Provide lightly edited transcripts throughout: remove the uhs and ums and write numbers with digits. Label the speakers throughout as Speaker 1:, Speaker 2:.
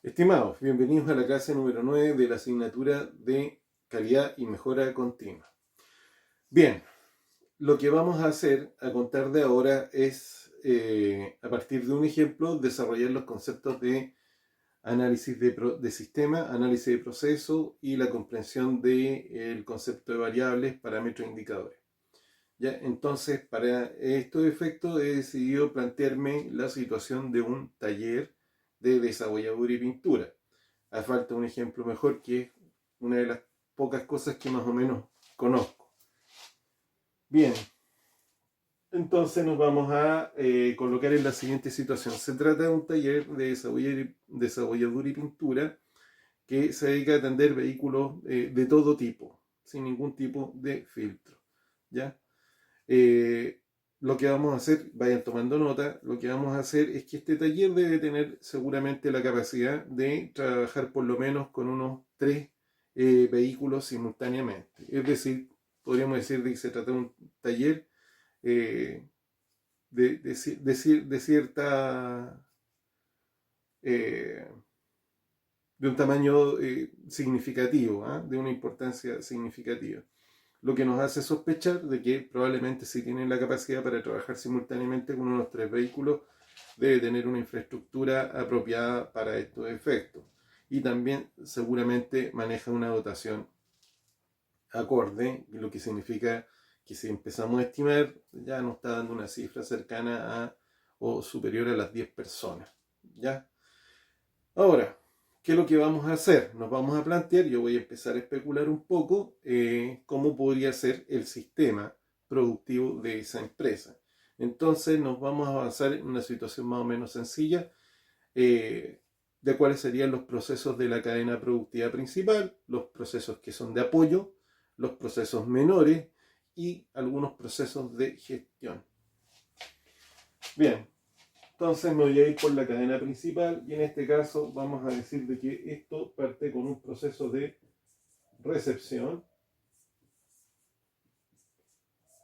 Speaker 1: Estimados, bienvenidos a la clase número 9 de la asignatura de calidad y mejora continua. Bien, lo que vamos a hacer a contar de ahora es, a partir de un ejemplo, desarrollar los conceptos de análisis de sistema, análisis de proceso y la comprensión del concepto de variables, parámetros e indicadores. ¿Ya? Entonces, para estos efectos he decidido plantearme la situación de un taller de desabolladura y pintura. A falta un ejemplo mejor, que es una de las pocas cosas que más o menos conozco. Bien, entonces nos vamos a colocar en la siguiente situación. Se trata de un taller de desabolladura y pintura que se dedica a atender vehículos de todo tipo, sin ningún tipo de filtro. ¿Ya? Lo que vamos a hacer, vayan tomando nota, lo que vamos a hacer es que este taller debe tener seguramente la capacidad de trabajar por lo menos con unos 3 vehículos simultáneamente. Es decir, podríamos decir que se trata de un taller eh, de cierta... eh, de un tamaño significativo, ¿eh? De una importancia significativa. Lo que nos hace sospechar de que probablemente si tienen la capacidad para trabajar simultáneamente con unos 3 vehículos, debe tener una infraestructura apropiada para estos efectos. Y también seguramente maneja una dotación acorde, lo que significa que si empezamos a estimar, ya nos está dando una cifra cercana a o superior a las 10 personas. ¿Ya? Ahora, ¿qué es lo que vamos a hacer? Nos vamos a plantear, yo voy a empezar a especular un poco cómo podría ser el sistema productivo de esa empresa. Entonces nos vamos a avanzar en una situación más o menos sencilla de cuáles serían los procesos de la cadena productiva principal, los procesos que son de apoyo, los procesos menores y algunos procesos de gestión. Bien, entonces me voy a ir por la cadena principal y en este caso vamos a decir de que esto parte con un proceso de recepción,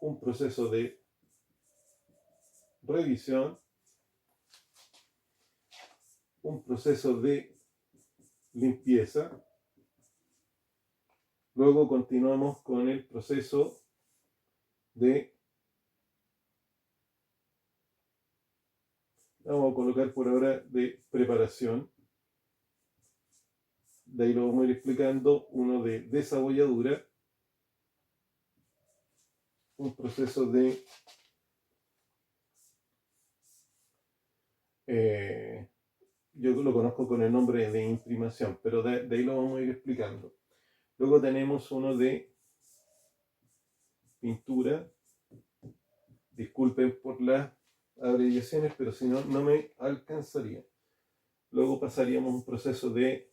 Speaker 1: un proceso de revisión, un proceso de limpieza, luego continuamos con el proceso de, vamos a colocar por ahora, de preparación. De ahí lo vamos a ir explicando, uno de desabolladura, un proceso de yo lo conozco con el nombre de imprimación, pero de ahí lo vamos a ir explicando. Luego tenemos uno de pintura. Disculpen por las abreviaciones, pero si no, no me alcanzaría. Luego pasaríamos a un proceso de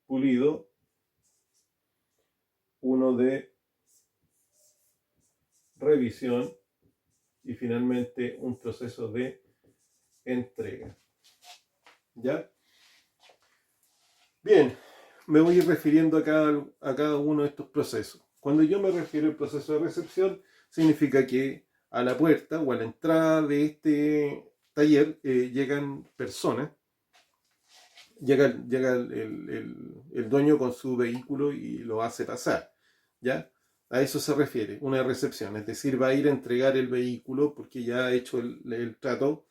Speaker 1: pulido, uno de revisión y finalmente un proceso de entrega. ¿Ya? Bien, me voy a ir refiriendo a cada uno de estos procesos. Cuando yo me refiero al proceso de recepción, significa que a la puerta o a la entrada de este taller llegan personas, llega el dueño con su vehículo y lo hace pasar, ¿ya? A eso se refiere, una recepción, es decir, va a ir a entregar el vehículo porque ya ha hecho el trato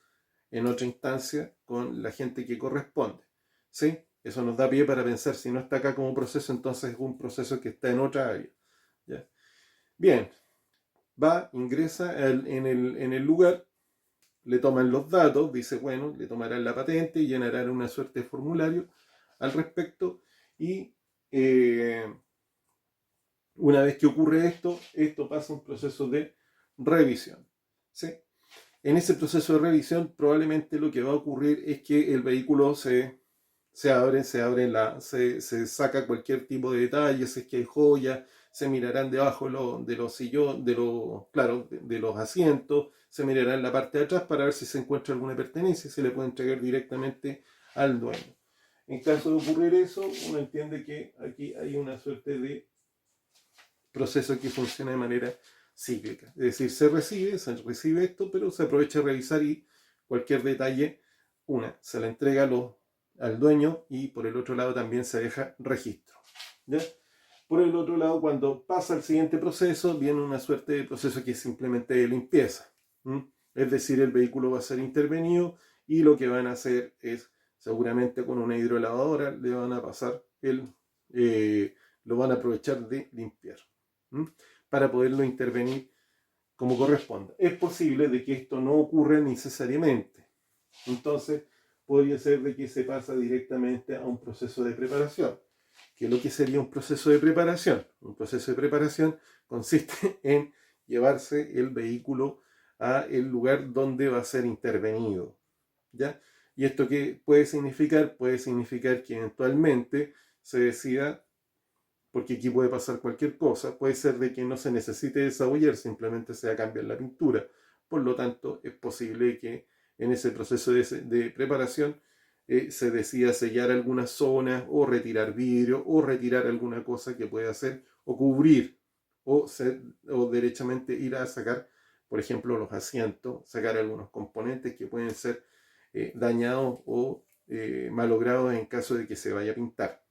Speaker 1: en otra instancia con la gente que corresponde, ¿sí? Eso nos da pie para pensar, si no está acá como proceso, entonces es un proceso que está en otra área, ¿ya? Bien, va, ingresa en el lugar, le toman los datos, dice, bueno, le tomarán la patente, llenarán una suerte de formulario al respecto y una vez que ocurre esto pasa a un proceso de revisión, ¿sí? En ese proceso de revisión probablemente lo que va a ocurrir es que el vehículo se saca cualquier tipo de detalle, si es que hay joyas, se mirarán debajo de los sillones, de los asientos, se mirarán la parte de atrás para ver si se encuentra alguna pertenencia y se le puede entregar directamente al dueño. En caso de ocurrir eso, uno entiende que aquí hay una suerte de proceso que funciona de manera cíclica. Es decir, se recibe esto, pero se aprovecha a revisar y cualquier detalle, se la entrega al dueño y por el otro lado también se deja registro. ¿Ya? Por el otro lado, cuando pasa el siguiente proceso, viene una suerte de proceso que es simplemente de limpieza. Es decir, el vehículo va a ser intervenido y lo que van a hacer es, seguramente con una hidrolavadora, le van a pasar lo van a aprovechar de limpiar para poderlo intervenir como corresponda. Es posible de que esto no ocurra necesariamente. Entonces, podría ser de que se pasa directamente a un proceso de preparación. ¿Qué es lo que sería un proceso de preparación? Un proceso de preparación consiste en llevarse el vehículo a el lugar donde va a ser intervenido. ¿Ya? ¿Y esto qué puede significar? Puede significar que eventualmente se decida, porque aquí puede pasar cualquier cosa, puede ser de que no se necesite desabollar, simplemente se va a cambiar la pintura. Por lo tanto, es posible que en ese proceso de preparación se decida sellar algunas zonas o retirar vidrio o retirar alguna cosa que pueda hacer o cubrir o derechamente ir a sacar, por ejemplo, los asientos, sacar algunos componentes que pueden ser dañados o malogrados en caso de que se vaya a pintar.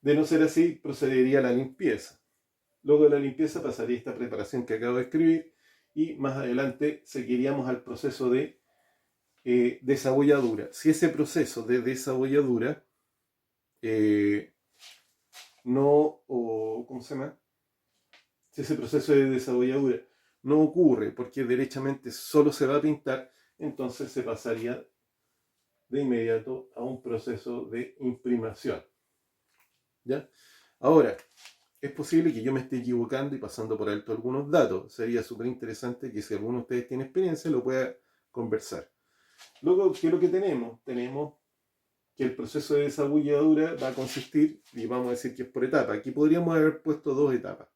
Speaker 1: De no ser así, procedería a la limpieza. Luego de la limpieza pasaría esta preparación que acabo de escribir y más adelante seguiríamos al proceso de desabolladura. Si ese proceso de desabolladura ¿cómo se llama? Si ese proceso de desabolladura no ocurre porque derechamente solo se va a pintar, entonces se pasaría de inmediato a un proceso de imprimación. ¿Ya? Ahora, es posible que yo me esté equivocando y pasando por alto algunos datos. Sería súper interesante que si alguno de ustedes tiene experiencia lo pueda conversar. Luego, ¿qué es lo que tenemos? Tenemos que el proceso de desabolladura va a consistir, y vamos a decir que es por etapa. Aquí podríamos haber puesto 2 etapas.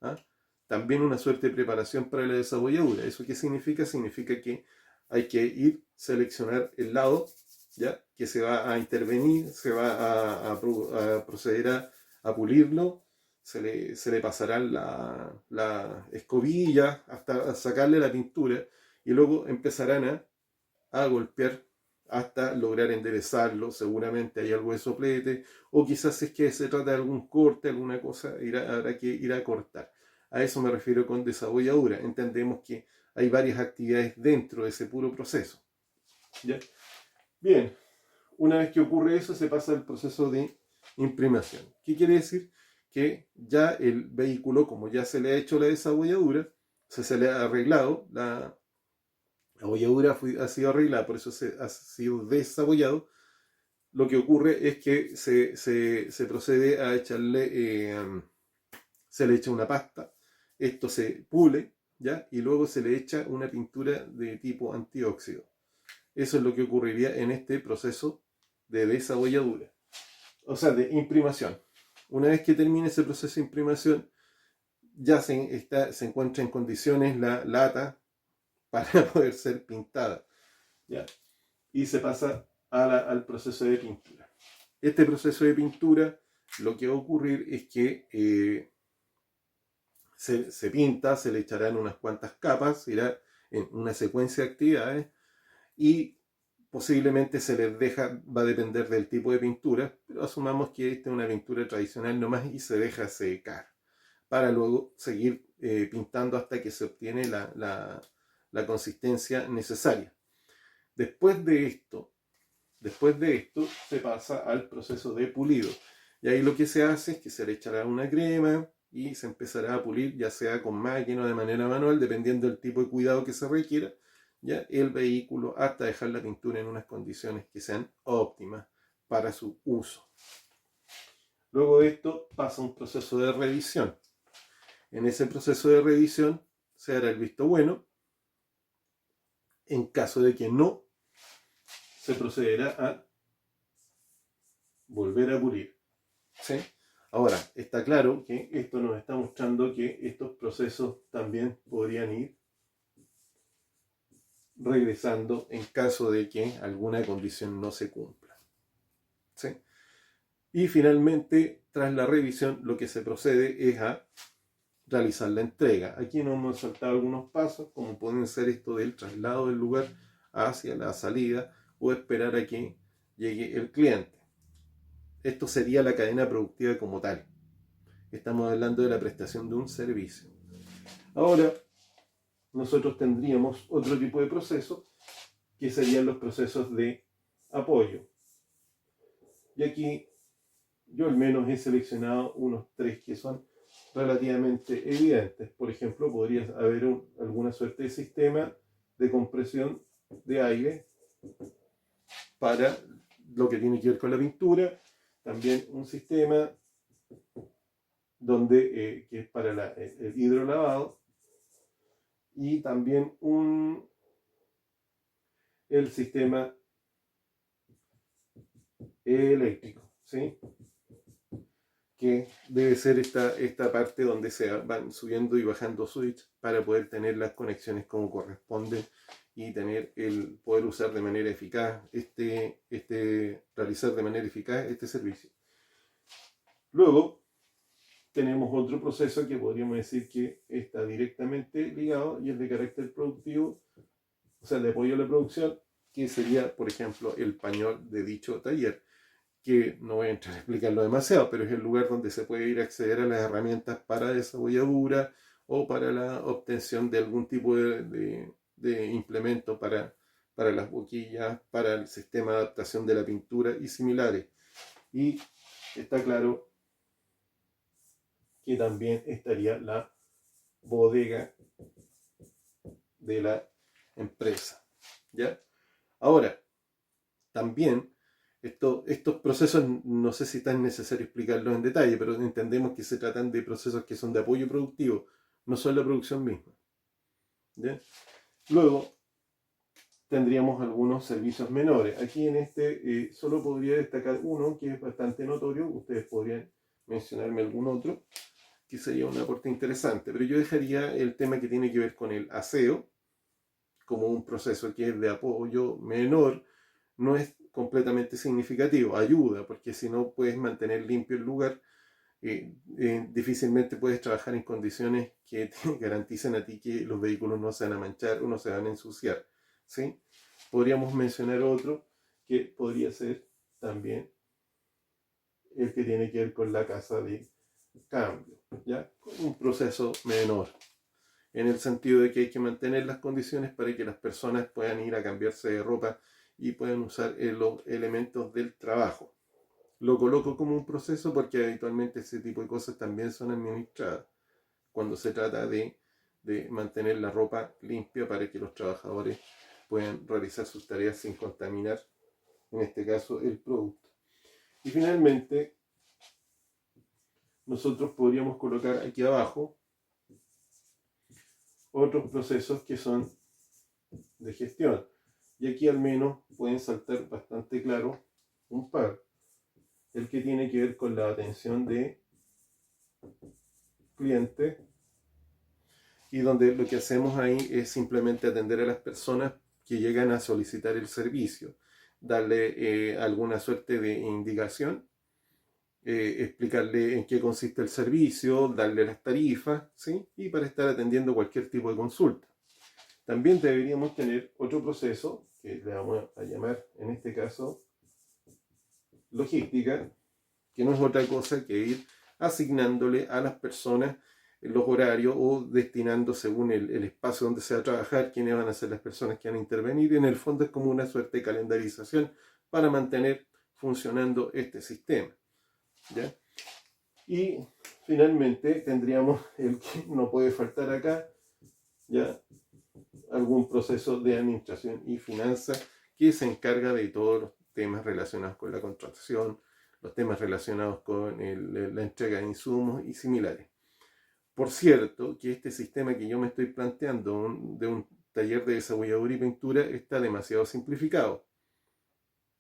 Speaker 1: ¿Ah? También una suerte de preparación para la desabolladura. ¿Eso qué significa? Significa que hay que seleccionar el lado, ¿ya? Que se va a intervenir, se va a proceder a pulirlo, se le pasará la escobilla hasta sacarle la pintura y luego empezarán a golpear hasta lograr enderezarlo. Seguramente hay algo de soplete, o quizás es que se trata de algún corte, alguna cosa, habrá que ir a cortar. A eso me refiero con desabolladura. Entendemos que hay varias actividades dentro de ese puro proceso. ¿Ya? Bien, una vez que ocurre eso, se pasa al proceso de imprimación. ¿Qué quiere decir? Que ya el vehículo, como ya se le ha hecho la desabolladura, se le ha arreglado la bolladura, ha sido arreglada, por eso ha sido desabollado. Lo que ocurre es que se procede a echarle, se le echa una pasta, esto se pule, ¿ya? Y luego se le echa una pintura de tipo antióxido. Eso es lo que ocurriría en este proceso de desabolladura, o sea, de imprimación. Una vez que termine ese proceso de imprimación, ya se encuentra en condiciones la lata para poder ser pintada, ¿ya? Y se pasa al proceso de pintura. Este proceso de pintura, lo que va a ocurrir es que se pinta, se le echarán unas cuantas capas, irá en una secuencia de actividades y posiblemente se les deja, va a depender del tipo de pintura, pero asumamos que esta es una pintura tradicional nomás y se deja secar para luego seguir pintando hasta que se obtiene la consistencia necesaria. Después de esto se pasa al proceso de pulido. Y ahí lo que se hace es que se le echará una crema y se empezará a pulir, ya sea con máquina o de manera manual, dependiendo del tipo de cuidado que se requiera, ¿ya? El vehículo hasta dejar la pintura en unas condiciones que sean óptimas para su uso. Luego de esto pasa un proceso de revisión. En ese proceso de revisión se hará el visto bueno. En caso de que no, se procederá a volver a pulir. ¿Sí? Ahora, está claro que esto nos está mostrando que estos procesos también podrían ir regresando en caso de que alguna condición no se cumpla. ¿Sí? Y finalmente, tras la revisión, lo que se procede es a realizar la entrega. Aquí nos hemos saltado algunos pasos, como pueden ser esto del traslado del lugar hacia la salida o esperar a que llegue el cliente. Esto sería la cadena productiva como tal. Estamos hablando de la prestación de un servicio. Ahora, nosotros tendríamos otro tipo de proceso, que serían los procesos de apoyo. Y aquí yo al menos he seleccionado unos 3 que son relativamente evidentes. Por ejemplo, podría haber alguna suerte de sistema de compresión de aire para lo que tiene que ver con la pintura. También un sistema donde, que es para el hidrolavado. Y también el sistema eléctrico, ¿sí? Que debe ser esta parte donde se van subiendo y bajando switch para poder tener las conexiones como corresponden y poder usar de manera eficaz realizar de manera eficaz este servicio. Luego tenemos otro proceso que podríamos decir que está directamente ligado y es de carácter productivo, o sea, de apoyo a la producción, que sería, por ejemplo, el pañol de dicho taller, que no voy a entrar a explicarlo demasiado, pero es el lugar donde se puede ir a acceder a las herramientas para desabolladura o para la obtención de algún tipo de implemento para las boquillas, para el sistema de adaptación de la pintura y similares. Y está claro que también estaría la bodega de la empresa, ¿ya? Ahora, también estos procesos, no sé si es tan necesario explicarlos en detalle, pero entendemos que se tratan de procesos que son de apoyo productivo, no son la producción misma, ¿ya? Luego, tendríamos algunos servicios menores. Aquí en este solo podría destacar uno que es bastante notorio, ustedes podrían mencionarme algún otro, que sería un aporte interesante, pero yo dejaría el tema que tiene que ver con el aseo como un proceso que es de apoyo menor. No es completamente significativo, ayuda, porque si no puedes mantener limpio el lugar, difícilmente puedes trabajar en condiciones que te garanticen a ti que los vehículos no se van a manchar o no se van a ensuciar, ¿sí? Podríamos mencionar otro que podría ser también el que tiene que ver con la casa de cambio, ¿ya? Un proceso menor, en el sentido de que hay que mantener las condiciones para que las personas puedan ir a cambiarse de ropa y puedan usar los elementos del trabajo. Lo coloco como un proceso porque habitualmente ese tipo de cosas también son administradas cuando se trata de mantener la ropa limpia para que los trabajadores puedan realizar sus tareas sin contaminar, en este caso, el producto. Y finalmente, nosotros podríamos colocar aquí abajo otros procesos que son de gestión. Y aquí al menos pueden saltar bastante claro un par. El que tiene que ver con la atención de cliente, y donde lo que hacemos ahí es simplemente atender a las personas que llegan a solicitar el servicio, darle alguna suerte de indicación, explicarle en qué consiste el servicio, darle las tarifas, ¿sí? Y para estar atendiendo cualquier tipo de consulta. También deberíamos tener otro proceso que le vamos a llamar en este caso logística, que no es otra cosa que ir asignándole a las personas los horarios o destinando según el espacio donde se va a trabajar quiénes van a ser las personas que van a intervenir, y en el fondo es como una suerte de calendarización para mantener funcionando este sistema, ¿ya? Y finalmente tendríamos el que no puede faltar acá, ¿ya? Algún proceso de administración y finanzas que se encarga de todos los temas relacionados con la contratación, los temas relacionados con la entrega de insumos y similares. Por cierto, que este sistema que yo me estoy planteando de un taller de desabolladura y pintura está demasiado simplificado.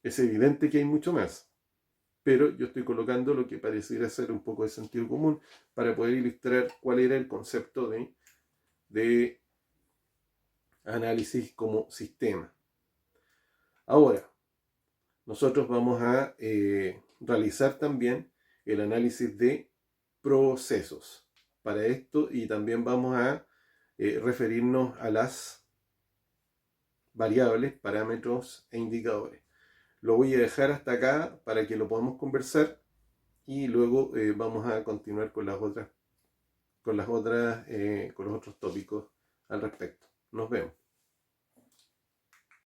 Speaker 1: Es evidente que hay mucho más, pero yo estoy colocando lo que pareciera ser un poco de sentido común para poder ilustrar cuál era el concepto de análisis como sistema. Ahora, nosotros vamos a realizar también el análisis de procesos para esto, y también vamos a referirnos a las variables, parámetros e indicadores. Lo voy a dejar hasta acá para que lo podamos conversar y luego vamos a continuar con con los otros tópicos al respecto. Nos vemos.